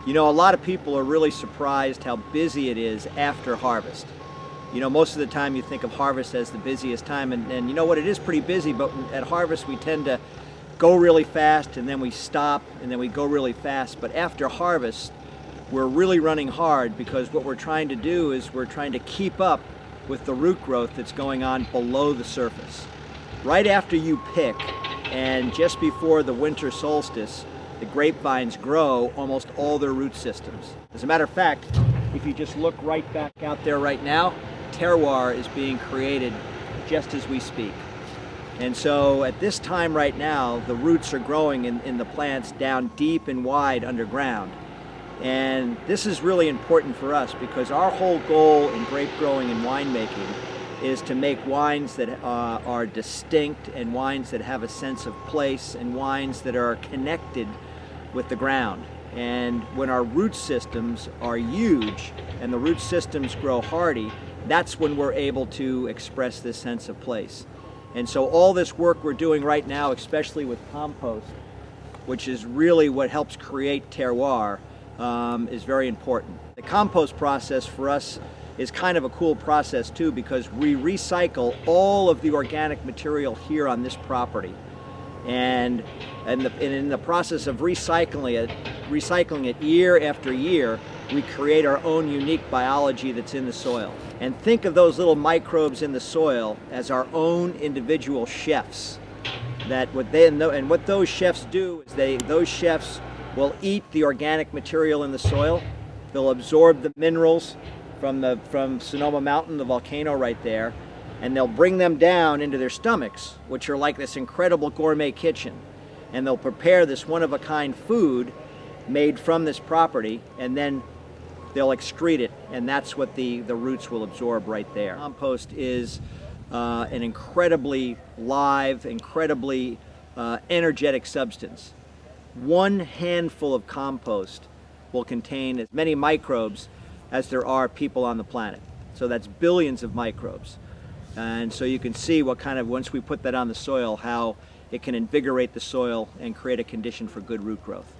You know, a lot of people are really surprised how busy it is after harvest. You know, most of the time you think of harvest as the busiest time, and you know what, it is pretty busy, but at harvest we tend to go really fast and then we stop and then we go really fast. But after harvest, we're really running hard because what we're trying to do is we're trying to keep up with the root growth that's going on below the surface. Right after you pick and just before the winter solstice, the grapevines grow almost all their root systems. As a matter of fact, if you just look right back out there right now, terroir is being created just as we speak. And so at this time right now, the roots are growing in the plants down deep and wide underground. And this is really important for us because our whole goal in grape growing and winemaking is to make wines that are distinct and wines that have a sense of place and wines that are connected with the ground. And when our root systems are huge and the root systems grow hardy, that's when we're able to express this sense of place. And so all this work we're doing right now, especially with compost, which is really what helps create terroir, is very important. The compost process for us is kind of a cool process too, because we recycle all of the organic material here on this property. And in the process of recycling it year after year, we create our own unique biology that's in the soil. And think of those little microbes in the soil as our own individual chefs. What those chefs do is those chefs will eat the organic material in the soil. They'll absorb the minerals from Sonoma Mountain, the volcano right there, and they'll bring them down into their stomachs, which are like this incredible gourmet kitchen. And they'll prepare this one-of-a-kind food made from this property, and then they'll excrete it, and that's what the roots will absorb right there. Compost is an incredibly live, incredibly energetic substance. One handful of compost will contain as many microbes as there are people on the planet. So that's billions of microbes. And so you can see what kind of, once we put that on the soil, how it can invigorate the soil and create a condition for good root growth.